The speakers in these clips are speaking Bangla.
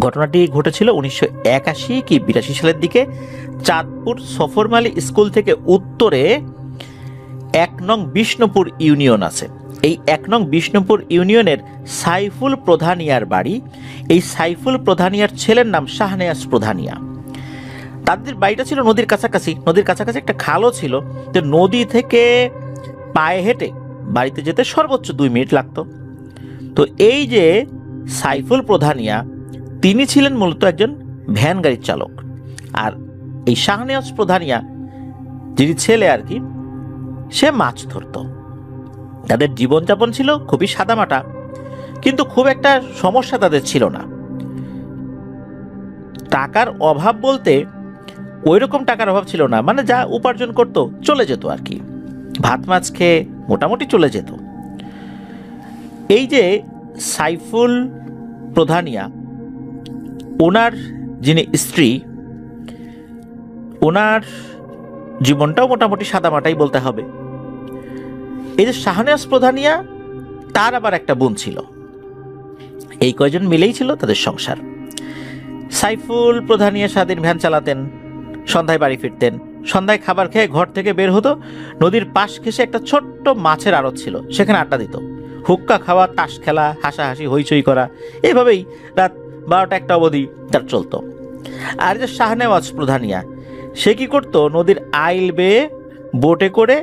ঘটনাটি ঘটেছিল 1981 কি 82 সালের দিকে। চাঁদপুর সফরমালী স্কুল থেকে উত্তরে 1 নং বিষ্ণুপুর ইউনিয়ন আছে। এই 1 নং বিষ্ণুপুর ইউনিয়নের সাইফুল প্রধানিয়ার বাড়ি। এই সাইফুল প্রধানিয়ার ছেলের নাম শাহনেওয়াজ প্রধানিয়া। তাদের বাড়িটা ছিল নদীর কাছাকাছি। নদীর কাছাকাছি একটা খালও ছিল। তো নদী থেকে পায়ে হেঁটে বাড়িতে যেতে সর্বোচ্চ 2 মিনিট লাগতো। তো এই যে সাইফুল প্রধানিয়া, তিনি ছিলেন মূলত একজন ভ্যান গাড়ির চালক। আর এই শাহনেওয়াজ প্রধানিয়া, যিনি ছেলে আর কি, সে মাছ ধরত। তাদের জীবনযাপন ছিল খুবই সাদামাটা, কিন্তু খুব একটা সমস্যা তাদের ছিল না। টাকার অভাব বলতে ওই রকম টাকার অভাব ছিল না, মানে যা উপার্জন করত চলে যেত আর কি, ভাত মাছ খেয়ে মোটামুটি চলে যেত। এই যে সাইফুল প্রধানিয়া, ওনার যিনি স্ত্রী, ওনার জীবনটাও মোটামুটি সাদামাটাই বলতে হবে। এই যে শাহনেওয়াজ প্রধানিয়া, তার আবার একটা বোন ছিল। এই কয়জন মিলেই ছিল তাদের সংসার। সাইফুল প্রধানিয়া সারাদিন ভ্যান চালাতেন, সন্ধ্যায় বাড়ি ফিরতেন। সন্ধ্যায় খাবার খেয়ে ঘর থেকে বের হতো। নদীর পাশ ঘেঁষে একটা ছোট্ট মাছের আড়ত ছিল, সেখানে আড্ডা দিত। হুক্কা খাওয়া, তাস খেলা, হাসাহাসি, হইচই করা, এইভাবেই রাত 12টা-1টা অবধি তার চলতো। আর যে শাহনেওয়াজ প্রধানিয়া, সে কি করতো, নদীর আইল বেয়ে বোটে করে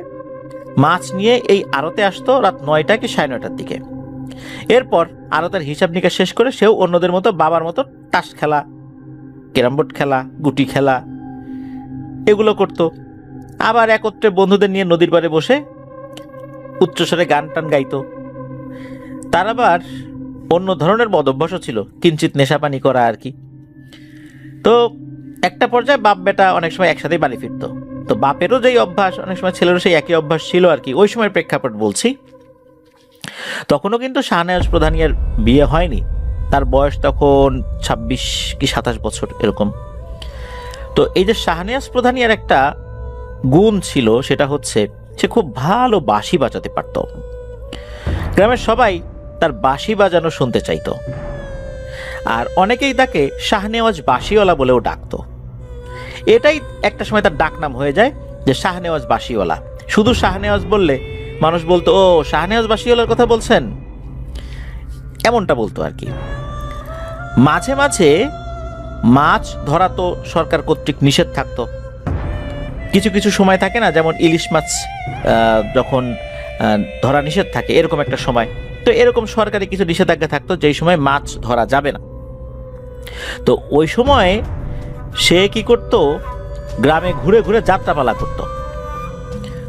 মাছ নিয়ে এই আড়তে আসতো রাত 9টা কি 9:30টার দিকে। এরপর আড়তের হিসাব নিকাশ শেষ করে সেও অন্যদের মতো বাবার মতো তাস খেলা, ক্যারামবোর্ড খেলা, গুটি খেলা এগুলো করত। আবার একত্রে বন্ধুদের নিয়ে নদীর পাড়ে বসে উচ্চস্বরে গান টান গাইতো। তার আবার অন্য ধরনের মদ অভ্যাসও ছিল, কিঞ্চিত নেশাপানি করা আর কি। তো একটা পর্যায়ে বাপ বেটা অনেক সময় একসাথেই বাড়ি ফিরতো। তো বাপেরও যেই অভ্যাস, অনেক সময় ছেলেরও সেই একই অভ্যাস ছিল আর কি। ওই সময়ের প্রেক্ষাপট বলছি। তখনও কিন্তু শাহনেওয়াজ প্রধানিয়ার বিয়ে হয়নি। তার বয়স তখন 26 কি 27 বছর এরকম। তো এই যে শাহনেওয়াজ প্রধানিয়ার একটা গুণ ছিল, সেটা হচ্ছে সে খুব ভালো বাঁশি বাজাতে পারত। গ্রামের সবাই তার বাঁশি বাজানো শুনতে চাইতো। আর অনেকেই তাকে শাহনেওয়াজ বাঁশিওয়ালা বলেও ডাকতো। এটাই একটা সময় তার ডাক নাম হয়ে যায়, যে শাহনেওয়াজ বাঁশিওয়ালা। শুধু শাহনেওয়াজ বললে মানুষ বলতো, ও শাহনেওয়াজ বাঁশিওয়ালার কথা বলছেন, এমনটা বলতো আর কি। মাঝে মাঝে মাছ ধরা তো সরকার কর্তৃক নিষেধ থাকতো। কিছু কিছু সময় থাকে না, যেমন ইলিশ মাছ যখন ধরা নিষেধ থাকে, এরকম একটা সময়। তো এরকম সরকারি কিছু নিষেধাজ্ঞা থাকতো, যেই সময় মাছ ধরা যাবে না। তো ওই সময় সে কি করত, গ্রামে ঘুরে ঘুরে যাত্রাপালা করত।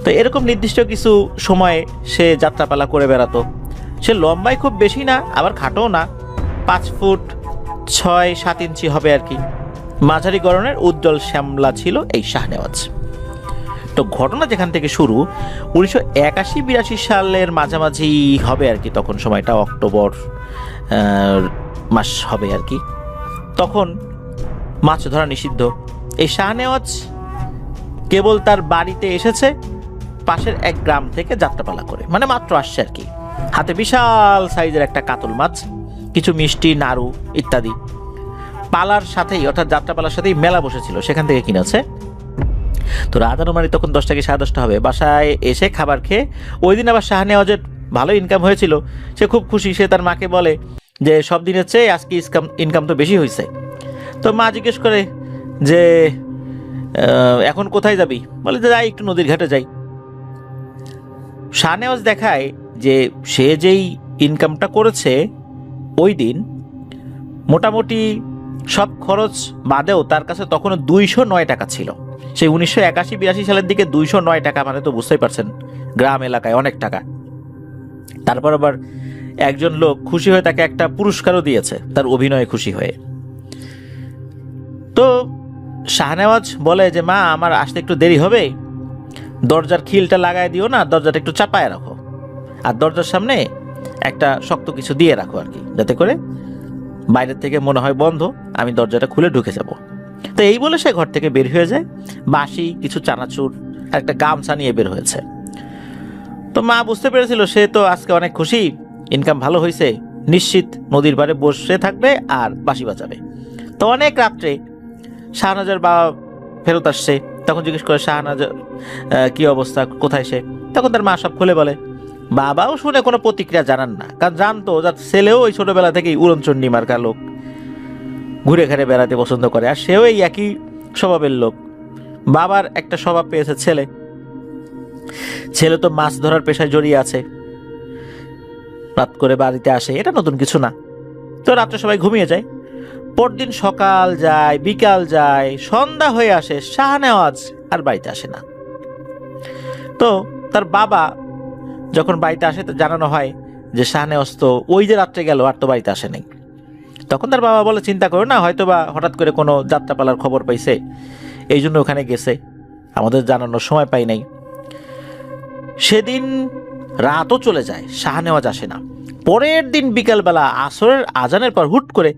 তো এরকম নির্দিষ্ট কিছু সময়ে সে যাত্রাপালা করে বেড়াতো। সে লম্বায় খুব বেশি না, আবার খাটোও না, 5 ফুট 6-7 ইঞ্চি হবে আর কি। মাঝারি গড়নের উজ্জ্বল শ্যামলা ছিল এই শাহনেওয়াজ। তো ঘটনা যেখান থেকে শুরু, 1981-82 সালের মাঝামাঝি হবে আর কি। তখন সময়টা অক্টোবর মাস হবে আর কি। তখন মাছ ধরা নিষিদ্ধ। এই শাহনেওয়াজ কেবল তার বাড়িতে এসেছে পাশের এক গ্রাম থেকে যাত্রাপালা করে, মানে মাত্র আসছে আর কি। হাতে বিশাল সাইজের একটা কাতল মাছ, কিছু মিষ্টি, নাড়ু ইত্যাদি। পালার সাথেই, অর্থাৎ যাত্রাপালার সাথেই মেলা বসেছিল, সেখান থেকে কিনেছে। তো রাত আনুমানিক তখন 10টা কি 10:30 হবে। বাসায় এসে খাবার খেয়ে, ওই দিন আবার শাহনেওয়াজের ভালো ইনকাম হয়েছিল। সে খুব খুশি। সে তার মাকে বলে যে সব দিনের চেয়ে আজকে ইনকাম তো বেশি হয়েছে। তো মা জিজ্ঞেস করে যে এখন কোথায় যাবি? বলে যে যাই, একটু নদীর ঘাটে যাই। শাহনেওয়াজ দেখায় যে সে যেই ইনকামটা করেছে ওই দিন, মোটামুটি সব খরচ বাদেও তার কাছে তখনও 209 টাকা ছিল। সেই 1981-82 সালের দিকে 209 টাকা মানে তো বুঝতেই পারছেন, গ্রাম এলাকায় অনেক টাকা। তারপর আবার একজন লোক খুশি হয়ে তাকে একটা পুরস্কারও দিয়েছে তার অভিনয়ে খুশি হয়ে। তো শাহনেওয়াজ বলে যে মা, আমার আসতে একটু দেরি হবে, দরজার খিলটা লাগায় দিও না, দরজাটা একটু চাপায় রাখো, আর দরজার সামনে একটা শক্ত কিছু দিয়ে রাখো আর কি, যাতে করে বাইরের থেকে মনে হয় বন্ধ, আমি দরজাটা খুলে ঢুকে যাব। তো এই বলে সে ঘর থেকে বের হয়ে যায়। বাঁশি, কিছু চানাচুর আর একটা গামছা নিয়ে বের হয়েছে। তো মা বুঝতে পেরেছিল সে তো আজকে অনেক খুশি, ইনকাম ভালো হয়েছে, নিশ্চিত নদীর পাড়ে বসে থাকবে আর বাঁশি বাজাবে। তো অনেক রাত্রে শাহনাজের বাবা ফেরত আসছে, তখন জিজ্ঞেস করে শাহনাজের কি অবস্থা, কোথায় সে? তখন তার মা সব খুলে বলে। বাবাও শুনে কোনো প্রতিক্রিয়া জানান না, কারণ জানতো যার ছেলেও ওই ছোটবেলা থেকেই উড়নচণ্ডী মার্কা লোক, ঘুরে ঘুরে বেড়াতে পছন্দ করে, আর সেও এই একই স্বভাবের লোক। বাবার একটা স্বভাব পেয়েছে ছেলে, ছেলে তো মাছ ধরার পেশায় জড়িয়ে আছে, রাত করে বাড়িতে আসে, এটা নতুন কিছু না। তো রাত্রে সবাই ঘুমিয়ে যায়। পরদিন সকাল যায়, বিকাল যায়, সন্ধ্যা হয়ে আসে, শাহনেওয়াজ আর বাড়িতে আসে না। তো তার বাবা যখন বাড়িতে আসে, তো জানানো হয় যে শাহনেওয়াজ তো ওই যে রাত্রে গেল, আর তো বাড়িতে আসে নাই। তখন তার বাবা বলে, চিন্তা করো না, হয়তো বা হঠাৎ করে কোনো যাত্রাপালার খবর পাইছে, এই জন্য ওখানে গেছে, আমাদের জানানোর সময় পাই নাই। সেদিন রাতও চলে যায়, শাহনেওয়াজ আসে না। পরের দিন বিকালবেলা আসরের আজানের পর হুট করে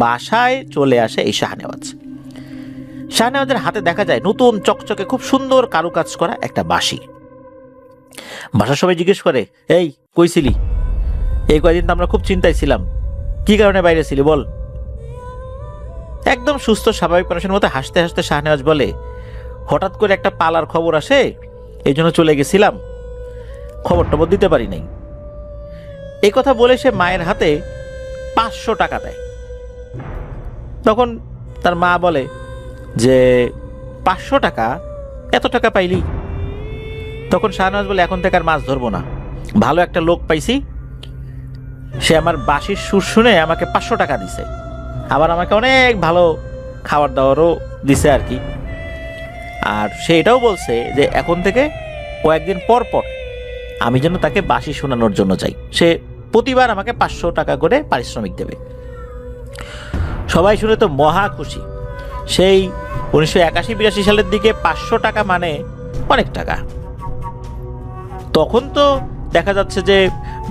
বাসায় চলে আসে এই শাহনেওয়াজ। শাহনেওয়াজের হাতে দেখা যায় নতুন চকচকে খুব সুন্দর কারুকাজ করা একটা বাঁশি। বাসার সবাই জিজ্ঞেস করে, এই কইছিলি? এই কয়দিন তো আমরা খুব চিন্তায় ছিলাম, কি কারণে বাইরে ছিলি বল? একদম সুস্থ স্বাভাবিক মানুষের মতো হাসতে হাসতে শাহনেওয়াজ বলে, হঠাৎ করে একটা পালার খবর আসে, এই জন্য চলে গেছিলাম, খবর টবর দিতে পারি নাই। এই কথা বলে সে মায়ের হাতে 500 টাকা দেয়। তখন তার মা বলে যে 500 টাকা, এত টাকা পাইলি? তখন শাহনেওয়াজ বলে, এখন থেকে আর মাছ ধরবো না, ভালো একটা লোক পাইছি, সে আমার বাঁশির সুর শুনে আমাকে 500 টাকা দিছে, আবার আমাকে অনেক ভালো খাবার দাবারও দিছে আর কি। আর সে এটাও বলছে যে এখন থেকে কয়েকদিন পর পর আমি যেন তাকে বাঁশি শোনানোর জন্য যাই, সে প্রতিবার আমাকে 500 টাকা করে পারিশ্রমিক দেবে। সবাই শুনে তো মহা খুশি। সেই 1981-82 সালের দিকে 500 টাকা মানে অনেক টাকা। তখন তো দেখা যাচ্ছে যে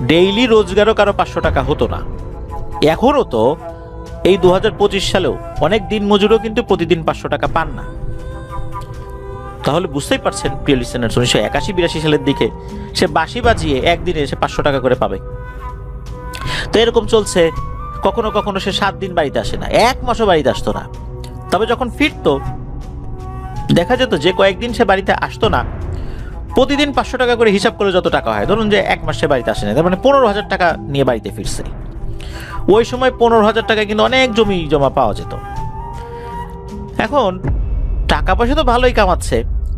ডেইলি রোজগারও কারো 500 টাকা হতো না। এখনও তো এই 2025 সালেও অনেক দিন মজুরও কিন্তু প্রতিদিন 500 টাকা পান না। তাহলে বুঝতেই পারছেন প্রিয় লিসেনার্স, 1981-82 সালের দিকে সে বাঁশি বাজিয়ে একদিনে সে 500 টাকা করে পাবে। তো এরকম চলছে। কখনো কখনো সে 7 দিন বাড়িতে আসে না, 1 মাসও বাড়িতে আসতো না। তবে যখন ফিরতো দেখা যেত যে কয়েকদিন সে বাড়িতে আসতো না, প্রতিদিন 500 টাকা করে হিসাব করে যত টাকা হয়, ধরুন যে 1 মাস সে বাড়িতে আসে না, তার মানে 15,000 টাকা নিয়ে বাড়িতে ফিরছে। ওই সময় 15,000 টাকা কিন্তু অনেক জমি জমা পাওয়া যেত। এখন টাকা পয়সা তো ভালোই কামাচ্ছে,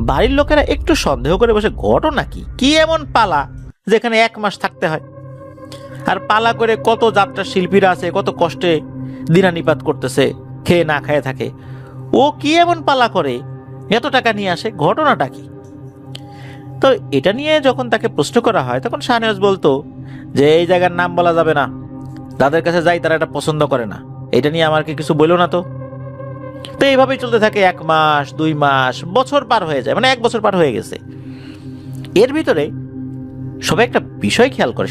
বাড়ির লোকেরা একটু সন্দেহ করে বসে, ঘটনা কি, কি এমন পালা যেখানে 1 মাস থাকতে হয়? আর পালা করে কত যাত্রা শিল্পীরা আছে, কত কষ্টে দিনানিপাত করতেছে, খেয়ে না খেয়ে থাকে, ও কি এমন পালা করে এত টাকা নিয়ে আসে, ঘটনাটা কি? তো এটা নিয়ে যখন তাকে প্রশ্ন করা হয়, তখন শাহনেওয়াজ বলতো যে এই জায়গার নাম বলা যাবে না, যাদের কাছে যাই তারা এটা পছন্দ করে না, এটা নিয়ে আমাকে কিছু বললো না তো। তো এইভাবেই চলতে থাকে 1 মাস, 2 মাস, বছর পার হয়ে যায়, মানে 1 বছর পার হয়ে গেছে। এর ভিতরে সবাই একটা বিষয় খেয়াল করে,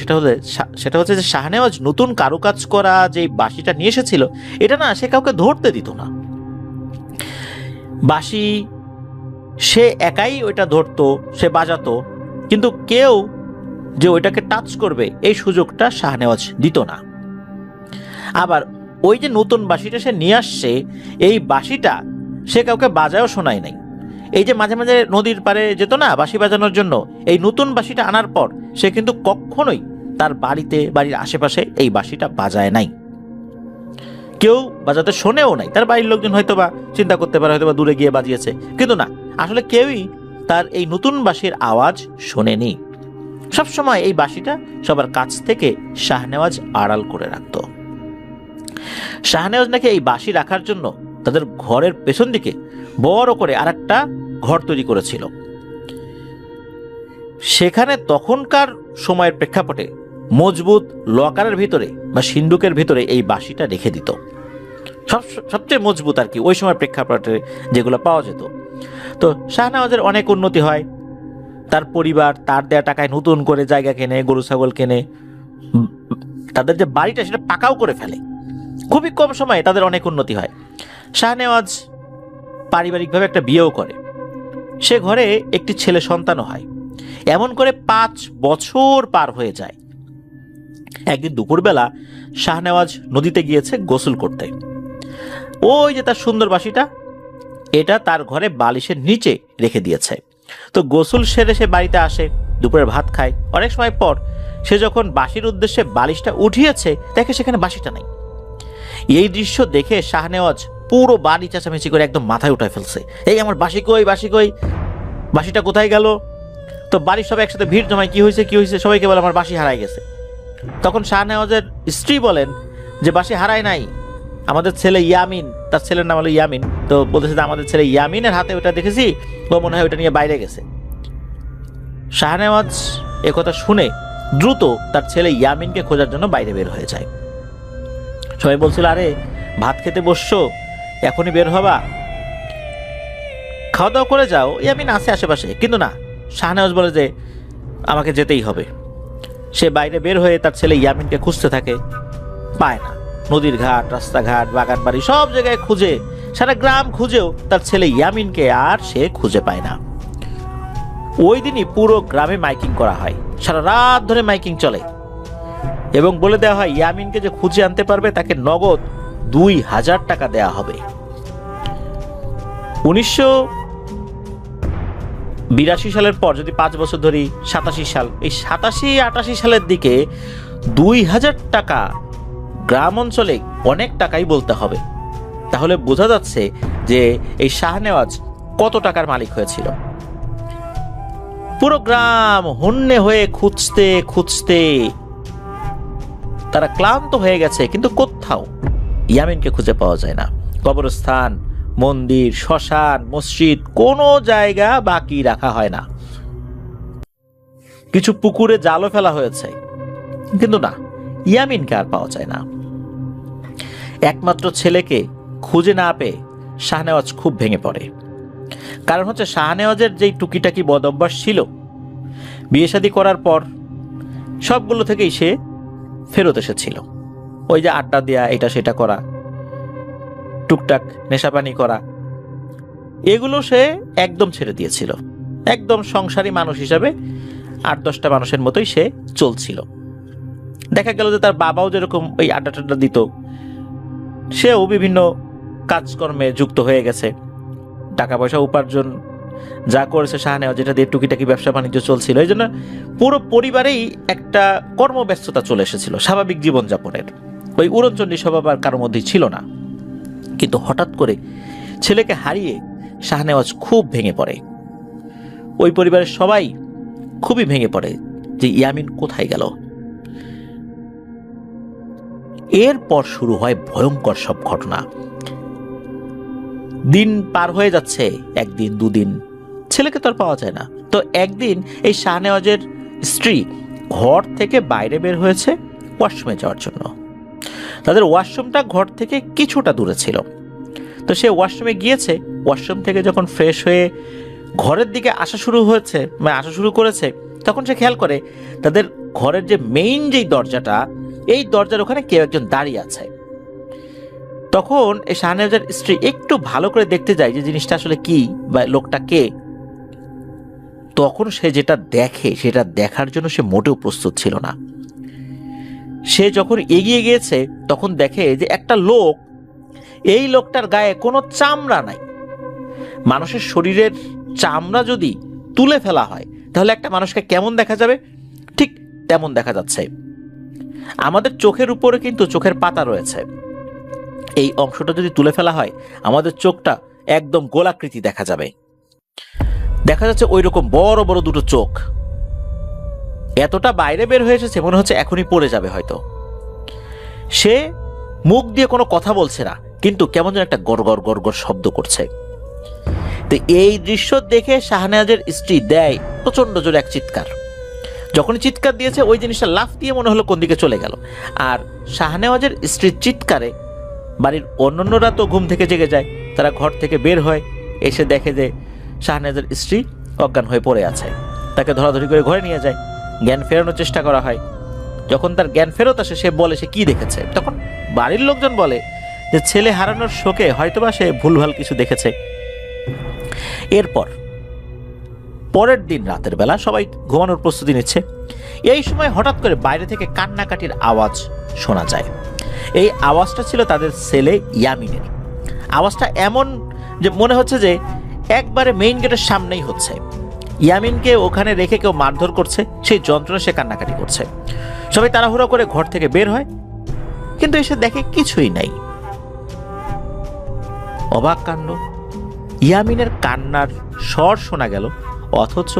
সেটা হচ্ছে যে শাহনেওয়াজ নতুন কারুকাজ করা যে বাঁশিটা নিয়ে এসেছিল, এটা না সে কাউকে ধরতে দিত না। বাঁশি সে একাই ওইটা ধরতো, সে বাজাতো, কিন্তু কেউ যে ওইটাকে টাচ করবে এই সুযোগটা শাহনেওয়াজ দিত না। আবার ওই যে নতুন বাঁশিটা সে নিয়ে আসছে, এই বাঁশিটা সে কাউকে বাজায়ও শোনায় নাই। এই যে মাঝে মাঝে নদীর পাড়ে যেত না বাঁশি বাজানোর জন্য, এই নতুন বাঁশিটা আনার পর সে কিন্তু কখনোই তার বাড়ির আশেপাশে এই বাঁশিটা বাজায় নাই, কেউ বাজাতে শোনেও নাই। তার বাড়ির লোকজন হয়তো বা চিন্তা করতে পারে হয়তো বা দূরে গিয়ে বাজিয়েছে, কিন্তু না, আসলে কেউই তার এই নতুন বাঁশির আওয়াজ শোনেনি। সবসময় এই বাঁশিটা সবার কাছ থেকে শাহনেওয়াজ আড়াল করে রাখত। শাহনেওয়াজ নাকি এই বাঁশি রাখার জন্য তাদের ঘরের পেছন দিকে বড় করে আরেকটা ঘর তৈরি করেছিল। সেখানে তখনকার সময়ের প্রেক্ষাপটে মজবুত লকারের ভিতরে বা সিন্ধুকের ভিতরে এই বাঁশিটা রেখে দিত, সবচেয়ে মজবুত আর কি ওই সময় প্রেক্ষাপটে যেগুলো পাওয়া যেত। তো শাহনেওয়াজের অনেক উন্নতি হয়, তার পরিবার তার দেয়া টাকায় নতুন করে জায়গা কেনে, গরু ছাগল কেনে, তাদের যে বাড়িটা সেটা পাকাও করে ফেলে। খুবই কম সময়ে তাদের অনেক উন্নতি হয়। শাহনেওয়াজ পারিবারিকভাবে একটা বিয়েও করে, সে ঘরে একটি ছেলে সন্তানও হয়। এমন করে 5 বছর পার হয়ে যায়। একদিন দুপুরবেলা শাহনেওয়াজ নদীতে গিয়েছে গোসল করতে। ওই যে তার সুন্দর বাঁশিটা, এটা তার ঘরে বালিশের নিচে রেখে দিয়েছে। তো গোসল সেরে সে বাড়িতে আসে, দুপুরের ভাত খায়। অনেক সময় পর সে যখন বাঁশির উদ্দেশ্যে বালিশটা উঠিয়েছে, দেখে সেখানে বাঁশিটা নেই। এই দৃশ্য দেখে শাহনেওয়াজ পুরো বাড়ি চেঁচামেচি করে একদম মাথায় উঠায় ফেলছে, এই আমার বাঁশি কই, বাঁশি কই, বাঁশিটা কোথায় গেল? তো বাড়ির সবাই একসাথে ভিড় জমায়, কি হয়েছে কি হয়েছে, সবাইকে বলে আমার বাঁশি হারাই গেছে। তখন শাহনেওয়াজের স্ত্রী বলেন যে বাঁশি হারায় নাই, আমাদের ছেলে ইয়ামিন, তার ছেলের নাম হলো ইয়ামিন, তো বলতেছে যে আমাদের ছেলে ইয়ামিনের হাতে ওটা দেখেছি, ও মনে হয় ওটা নিয়ে বাইরে গেছে। শাহনেওয়াজ একথা শুনে দ্রুত তার ছেলে ইয়ামিনকে খোঁজার জন্য বাইরে বের হয়ে যায়। সবাই বলছিল, আরে ভাত খেতে বসছো, এখনই বের হবা, খাওয়া দাওয়া করে যাও, ইয়ামিন আছে আশেপাশে। কিন্তু না, শাহনেওয়াজ বলে যে আমাকে যেতেই হবে। সে বাইরে বের হয়ে তার ছেলে ইয়ামিনকে খুঁজতে থাকে, পায় না। নদীর ঘাট, রাস্তাঘাট, বাগান বাড়ি সব জায়গায় খুঁজে, সারা গ্রাম খুঁজেও তার ছেলে ইয়ামিনকে আর সে খুঁজে পায় না। ওই দিনই পুরো গ্রামে মাইকিং করা হয়, সারা রাত ধরে মাইকিং চলে এবং বলে দেওয়া হয় ইয়ামিনকে যে খুঁজে আনতে পারবে তাকে নগদ 2000 টাকা দেয়া হবে। 1982 সালের পর যদি 5 বছর ধরি, 87 সাল, এই 87-88 সালের দিকে 2000 টাকা গ্রাম অঞ্চলে অনেক টাকাই বলতে হবে। তাহলে বোঝা যাচ্ছে যে এই শাহনেওয়াজ কত টাকার মালিক হয়েছিল। পুরো গ্রাম হন্যে হয়ে খুঁজতে খুঁজতে তারা ক্লান্ত হয়ে গেছে, কিন্তু কোথাও ইয়ামিনকে খুঁজে পাওয়া যায় না। কবরস্থান, মন্দির, শ্মশান, মসজিদ, কোনো জায়গা বাকি রাখা হয় না। কিছু পুকুরে জালও ফেলা হয়েছে, কিন্তু না, ইয়ামিনকে আর পাওয়া যায় না। একমাত্র ছেলেকে খুঁজে না পেয়ে শাহনেওয়াজ খুব ভেঙে পড়ে। কারণ হচ্ছে শাহনেওয়াজের যেই টুকিটাকি বদ অভ্যাস ছিল, বিয়ে শাদী করার পর সবগুলো থেকেই সে ফেরত এসেছিল। ওই যে আড্ডা দেয়া, এটা সেটা করা, টুকটাক নেশাপানি করা, এগুলো সে একদম ছেড়ে দিয়েছিল। একদম সংসারী মানুষ হিসাবে 8-10টা মানুষের মতোই সে চলছিল। দেখা গেল যে তার বাবাও যেরকম ওই আড্ডা টাড্ডা দিত, সেও বিভিন্ন কাজকর্মে যুক্ত হয়ে গেছে। টাকা পয়সা উপার্জন যা করেছে শাহনেওয়াজ, যেটা দিয়ে টুকিটাকি ব্যবসা বাণিজ্য চলছিল, এই জন্য পুরো পরিবারেই একটা কর্মব্যস্ততা চলে এসেছিল, স্বাভাবিক জীবনযাপনের। ওই উড়নচণ্ডী স্বভাব আর কারোর মধ্যেই ছিল না। কিন্তু হঠাৎ করে ছেলেকে হারিয়ে শাহনেওয়াজ খুব ভেঙে পড়ে। ওই পরিবারের সবাই খুবই ভেঙে পড়ে যে ইয়ামিন কোথায় গেল। এরপর শুরু হয় ভয়ঙ্কর সব ঘটনা। দিন পার হয়ে যাচ্ছে, 1 দিন 2 দিন, ছেলেকে তো আর পাওয়া যায় না। তো একদিন এই শাহনেওয়াজের স্ত্রী ঘর থেকে বাইরে বের হয়েছে ওয়াশরুমে যাওয়ার জন্য। তাদের ওয়াশরুমটা ঘর থেকে কিছুটা দূরে ছিল। তো সে ওয়াশরুমে গিয়েছে। ওয়াশরুম থেকে যখন ফ্রেশ হয়ে ঘরের দিকে আসা শুরু করেছে, তখন সে খেয়াল করে তাদের ঘরের যে মেইন যেই দরজাটা, এই দরজার ওখানে কেউ একজন দাঁড়িয়ে আছে। তখন এই শাহনেওয়াজের স্ত্রী একটু ভালো করে দেখতে যায় যে জিনিসটা আসলে কি বা লোকটা কে। তখন সে যেটা দেখে, সেটা দেখার জন্য সে মোটেও প্রস্তুত ছিল না। সে যখন এগিয়ে গিয়েছে তখন দেখে যে একটা লোক, এই লোকটার গায়ে কোনো চামড়া নাই। মানুষের শরীরের চামড়া যদি তুলে ফেলা হয় তাহলে একটা মানুষকে কেমন দেখা যাবে, ঠিক তেমন দেখা যাচ্ছে। আমাদের চোখের উপরে কিন্তু চোখের পাতা রয়েছে, এই অংশটা যদি তুলে ফেলা হয় আমাদের চোখটা একদম গোলাকৃতি দেখা যাবে। দেখা যাচ্ছে ওই রকম বড় বড় দুটো চোখ। এতটা বাইরে বের হয়ে এসেছে, মনে হচ্ছে এখনই পড়ে যাবে হয়তো। সে মুখ দিয়ে কোনো কথা বলছে না, কিন্তু কেমন যেন একটা গড়গড় গড়গড় শব্দ করছে। তো এই দৃশ্য দেখে শাহনেওয়াজের স্ত্রী দেয় প্রচন্ড জোরে এক চিৎকার। যখনই চিৎকার দিয়েছে, ওই জিনিসটা লাফ দিয়ে মনে হলো কোন দিকে চলে গেল। আর শাহনেওয়াজের স্ত্রীর চিৎকারে বাড়ির অন্যান্যরা তো ঘুম থেকে জেগে যায়। তারা ঘর থেকে বের হয়, এসে দেখে যে শাহনেওয়াজের স্ত্রী অজ্ঞান হয়ে পড়ে আছে। তাকে ধরাধরি করে ঘরে নিয়ে যায়, জ্ঞান ফেরানোর চেষ্টা করা হয়। যখন তার জ্ঞান ফেরত আসে, সে বলে সে কি দেখেছে। তখন বাড়ির লোকজন বলে যে ছেলে হারানোর শোকে হয়তোবা সে ভুলভাল কিছু দেখেছে। এরপর পরের দিন রাতের বেলা সবাই ঘুমানোর প্রস্তুতি নিচ্ছে। এই সময় হঠাৎ করে বাইরে থেকে কান্নাকাটির আওয়াজ শোনা যায়। এই আওয়াজটা ছিল তাদের ছেলে ইয়ামিনের। আওয়াজটা এমন যে মনে হচ্ছে যে একবারে মেইন গেটের সামনেই হচ্ছে। ইয়ামিনকে ওখানে রেখে কেউ মারধর করছে, সেই যন্ত্রণা সে কান্নাকাটি করছে। সবাই তাড়াহুড়ো করে ঘর থেকে বের হয়, কিন্তু এসে দেখে কিছুই নাই। অবাক কাণ্ড, ইয়ামিনের কান্নার স্বর শোনা গেল, অথচ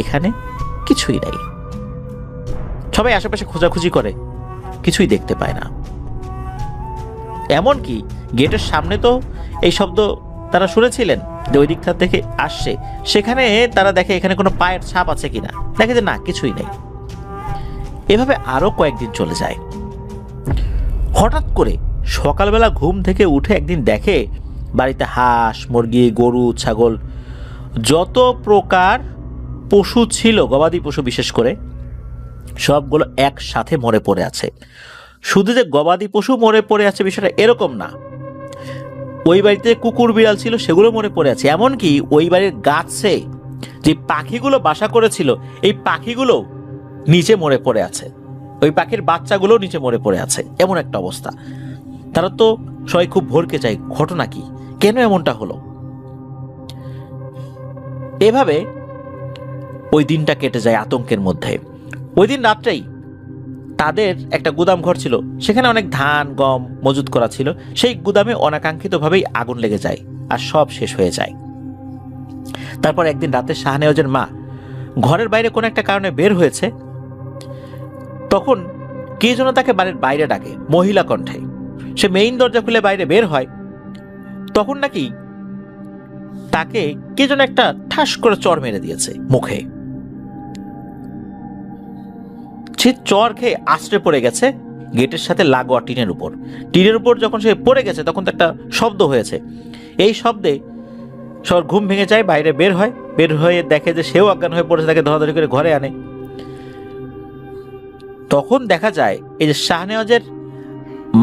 এখানে কিছুই নাই। সবাই আশেপাশে খোঁজাখুঁজি করে, কিছুই দেখতে পায় না। এমনকি গেটের সামনে তো এই শব্দ তারা শুনেছিলেন যে ওই দিকটা থেকে আসছে, সেখানে তারা দেখে এখানে কোনো পায়ের ছাপ আছে কিনা, দেখে যে না, কিছুই নেই। এভাবে আরো কয়েকদিন চলে যায়। হঠাৎ করে সকালবেলা ঘুম থেকে উঠে একদিন দেখে বাড়িতে হাঁস, মুরগি, গরু, ছাগল, যত প্রকার পশু ছিল, গবাদি পশু বিশেষ করে, সবগুলো একসাথে মরে পড়ে আছে। শুধু যে গবাদি পশু মরে পড়ে আছে বিষয়টা এরকম না, ওই বাড়িতে কুকুর বিড়াল ছিল সেগুলো মরে পড়ে আছে। এমনকি ওই বাড়ির গাছে যে পাখিগুলো বাসা করেছিল, এই পাখিগুলো নিচে মরে পড়ে আছে, ওই পাখির বাচ্চাগুলো নিচে মরে পড়ে আছে। এমন একটা অবস্থা। তারা তো সবাই খুব ভরকে যায়, ঘটনা কি, কেন এমনটা হলো। এভাবে ওই দিনটা কেটে যায় আতঙ্কের মধ্যে। ওই দিন রাত্রেই তাদের একটা গুদাম ঘর ছিল, সেখানে অনেক ধান গম মজুত করা ছিল। সেই গুদামে অনাকাঙ্ক্ষিতভাবেই আগুন লেগে যায় আর সব শেষ হয়ে যায়। তারপর একদিন রাতে শাহনেওয়াজের মা ঘরের বাইরে কোনো একটা কারণে বের হয়েছে। তখন কে যেন তাকে বাড়ির বাইরে ডাকে মহিলা কণ্ঠে। সে মেইন দরজা খুলে বাইরে বের হয়। তখন নাকি তাকে কে যেন একটা ঠাস করে চড় মেরে দিয়েছে মুখে। সে চর খেয়ে আশ্রে পড়ে গেছে গেটের সাথে লাগোয়া টিনের উপর। টিনের উপর যখন সে পড়ে গেছে তখন তো একটা শব্দ হয়েছে। এই শব্দে সবার ঘুম ভেঙে যায়, বাইরে বের হয়। বের হয়ে দেখে যে সেও অজ্ঞান হয়ে পড়েছে, তাকে ধরাধরি করে ঘরে আনে। তখন দেখা যায় এই যে শাহনেওয়াজের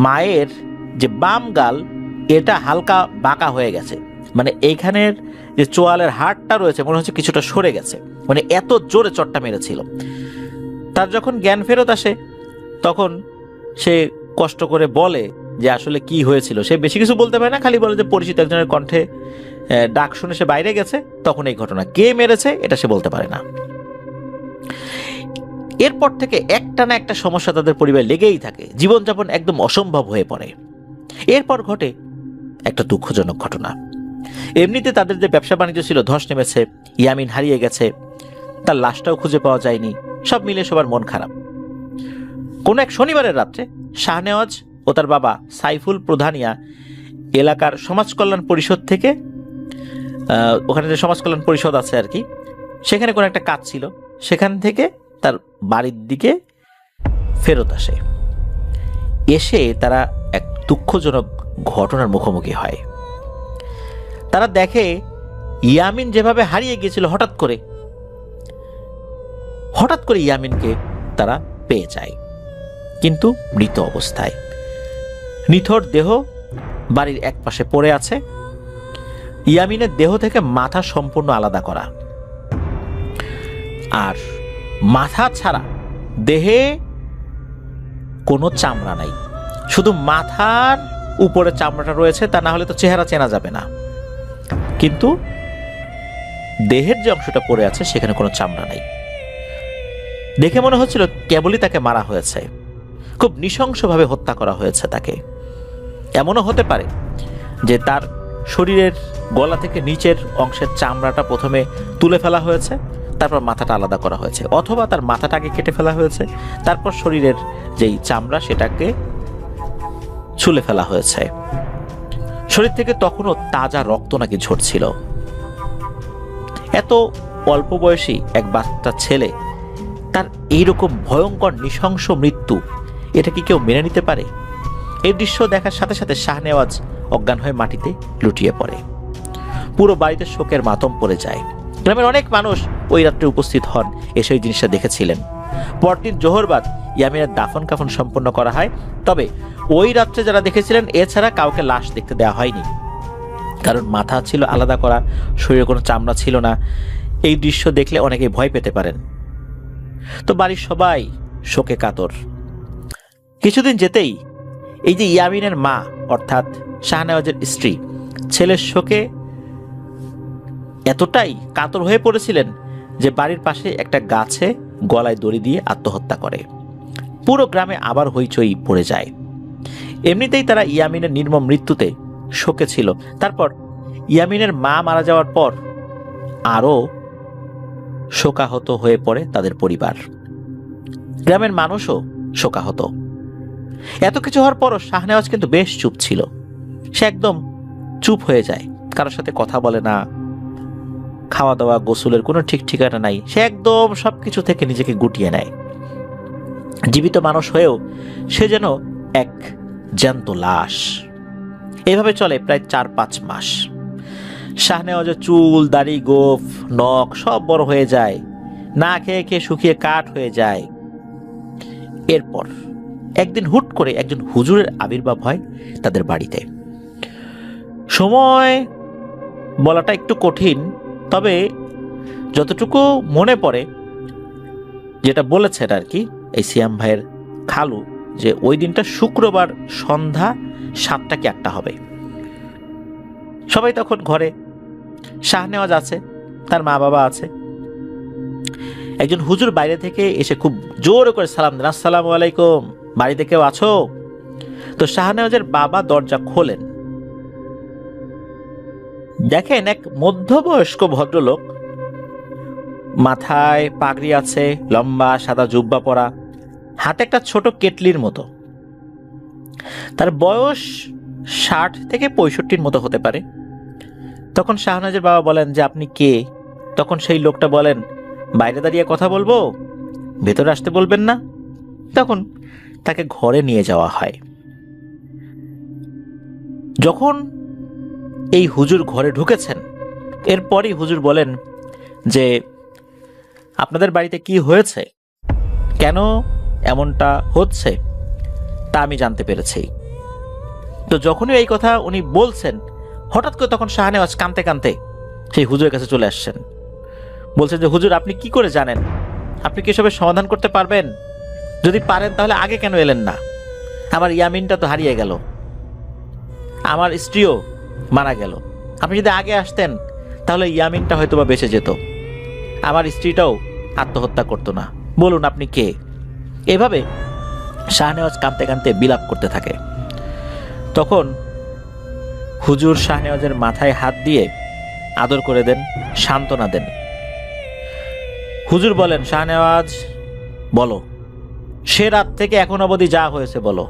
মায়ের যে বাম গাল, এটা হালকা বাঁকা হয়ে গেছে, মানে এইখানের যে চোয়ালের হাড়টা রয়েছে মনে হচ্ছে কিছুটা সরে গেছে, মানে এত জোরে চটটা মেরেছিল। তার যখন জ্ঞান ফেরত আসে তখন সে কষ্ট করে বলে যে আসলে কি হয়েছিল। সে বেশি কিছু বলতে পারে না, খালি বলে যে পরিচিত একজনের কণ্ঠে ডাক শুনে সে বাইরে গেছে, তখন এই ঘটনা। কে মেরেছে এটা সে বলতে পারে না। এরপর থেকে একটা না একটা সমস্যা তাদের পরিবার লেগেই থাকে, জীবনযাপন একদম অসম্ভব হয়ে পড়ে। এরপর ঘটে একটা দুঃখজনক ঘটনা। এমনিতে তাদের যে ব্যবসা বাণিজ্য ছিল ধস নেমেছে, ইয়ামিন হারিয়ে গেছে, তার লাশটাও খুঁজে পাওয়া যায়নি, সব মিলে সবার মন খারাপ। কোন এক শনিবারের রাত্রে শাহনেওয়াজ ও তার বাবা সাইফুল প্রধানিয়া এলাকার সমাজ কল্যাণ পরিষদ থেকে, ওখানে যে সমাজ কল্যাণ পরিষদ আছে আর কি, সেখানে কোনো একটা কাজ ছিল, সেখান থেকে তার বাড়ির দিকে ফেরত আসে। এসে তারা এক দুঃখজনক ঘটনার মুখোমুখি হয়। তারা দেখে ইয়ামিন যেভাবে হারিয়ে গিয়েছিল, হঠাৎ করে ইয়ামিনকে তারা পেয়ে যায়, কিন্তু মৃত অবস্থায়। নিথর দেহ বাড়ির এক পাশে পড়ে আছে। ইয়ামিনের দেহ থেকে মাথা সম্পূর্ণ আলাদা করা, আর মাথা ছাড়া দেহে কোনো চামড়া নাই, শুধু মাথার উপরে চামড়াটা রয়েছে, তা না হলে তো চেহারা চেনা যাবে না। কিন্তু দেহের যে অংশটা পড়ে আছে সেখানে কোনো চামড়া নাই। দেখে মনে হচ্ছিল কেবলই তাকে মারা হয়েছে, খুব নৃশংসভাবে হত্যা করা হয়েছে তাকে। এমনও হতে পারে যে তার শরীরের গলা থেকে নিচের অংশের চামড়াটা প্রথমে তুলে ফেলা হয়েছে, তারপর মাথাটা আলাদা করা হয়েছে, অথবা তার মাথাটাকে কেটে ফেলা হয়েছে, তারপর শরীরের যেই চামড়া সেটাকে ছুলে ফেলা হয়েছে। শরীর থেকে তখনও তাজা রক্ত নাকি ঝরছিল। এত অল্প বয়সী এক বাচ্চা ছেলে, তার এইরকম ভয়ঙ্কর নৃশংস মৃত্যু, এটা কি কেউ মেনে নিতে পারে? এই দৃশ্য দেখার সাথে সাথে শাহনেওয়াজ অজ্ঞান হয়ে মাটিতে লুটিয়ে পড়ে। পুরো বাড়িতে শোকের মাতম পড়ে যায়। গ্রামের অনেক মানুষ ওই রাত্রে উপস্থিত হন, এসে ওই জিনিসটা দেখেছিলেন। পরদিন জোহরবাদ ইয়ামিনের দাফন কাফন সম্পন্ন করা হয়। তবে ওই রাত্রে যারা দেখেছিলেন, এছাড়া কাউকে লাশ দেখতে দেওয়া হয়নি, কারণ মাথা ছিল আলাদা করা, শরীরে কোনো চামড়া ছিল না। এই দৃশ্য দেখলে অনেকেই ভয় পেতে পারেন। তো বাড়ির সবাই শোকে কাতর। কিছুদিন যেতেই এই যে ইয়ামিনের মা অর্থাৎ শাহনেওয়াজের স্ত্রী, ছেলের শোকে এতটাই কাতর হয়ে পড়েছিলেন যে বাড়ির পাশে একটা গাছে গলায় দড়ি দিয়ে আত্মহত্যা করে। পুরো গ্রামে আবার হইচই পড়ে যায়। এমনিতেই তারা ইয়ামিনের নির্মম মৃত্যুতে শোকে ছিল। তারপর ইয়ামিনের মা মারা যাওয়ার পর আরও শোকাহত হয়ে পড়ে তাদের পরিবার। গ্রামের মানুষও শোকাহত। এত কিছু হওয়ার পরও শাহনেওয়াজ কিন্তু বেশ চুপ ছিল। সে একদম চুপ হয়ে যায়, কারোর সাথে কথা বলে না, খাওয়া দাওয়া গোসলের কোনো ঠিক ঠিকানা নাই। সে একদম সবকিছু থেকে নিজেকে গুটিয়ে নেয়। জীবিত মানুষ হয়েও সে যেন এক জ্যান্ত লাশ। এভাবে চলে প্রায় 4-5 মাস। শাহনেওয়াজের চুল, দাড়ি, গোঁফ, নখ সব বড় হয়ে যায়, না খেয়ে খেয়ে শুকিয়ে কাঠ হয়ে যায়। এরপর একদিন হুট করে একজন হুজুরের আবির্ভাব হয় তাদের বাড়িতে। সময় বলাটা একটু কঠিন, তবে যতটুকু মনে পড়ে, যেটা বলেছেন আর কি এই সিয়াম ভাইয়ের খালু, যে ওই দিনটা শুক্রবার সন্ধ্যা 7টা কি 8টা হবে। সবাই তখন ঘরে, শাহনেওয়াজ আছে, তার মা বাবা আছে। একজন হুজুর বাইরে থেকে এসে খুব জোরে করে সালাম দেন, আসসালামু আলাইকুম, বাড়িতে কেউ আছো? তো শাহনেওয়াজের বাবা দরজা খোলেন, দেখেন এক মধ্যবয়স্ক ভদ্রলোক, মাথায় পাগড়ি আছে, লম্বা সাদা জুব্বা পরা, হাতে একটা ছোট কেটলির মতো। তার বয়স 60 থেকে 65 মতো হতে পারে। তখন শাহনেওয়াজের বাবা বলেন যে আপনি কে? তখন সেই লোকটা বলেন, বাইরে দাঁড়িয়ে কথা বলবো, ভেতরে আসতে বলবেন না? তখন তাকে ঘরে নিয়ে যাওয়া হয়। যখন এই হুজুর ঘরে ঢুকেছেন, এরপরই হুজুর বলেন যে আপনাদের বাড়িতে কি হয়েছে, কেন এমনটা হচ্ছে তা আমি জানতে পেরেছি। তো যখনই এই কথা উনি বলছেন, হঠাৎ করে তখন শাহনেওয়াজ কাঁদতে কাঁদতে সেই হুজুরের কাছে চলে আসছেন। বলছেন যে হুজুর, আপনি কি করে জানেন? আপনি কি এসবের সমাধান করতে পারবেন? যদি পারেন তাহলে আগে কেন এলেন না? আমার ইয়ামিনটা তো হারিয়ে গেল, আমার স্ত্রীও মারা গেল। আপনি যদি আগে আসতেন তাহলে ইয়ামিনটা হয়তো বা বেঁচে যেত, আমার স্ত্রীটাও আত্মহত্যা করতো না। বলুন আপনি কে? এভাবে শাহনেওয়াজ কাঁদতে কাঁদতে বিলাপ করতে থাকে। তখন হুজুর শাহনেওয়াজের মাথায় হাত দিয়ে আদর করে দেন, সান্ত্বনা দেন। হুজুর বলেন, শাহনেওয়াজ বলো, সে রাত থেকে এখন অবধি যা হয়েছে বলো।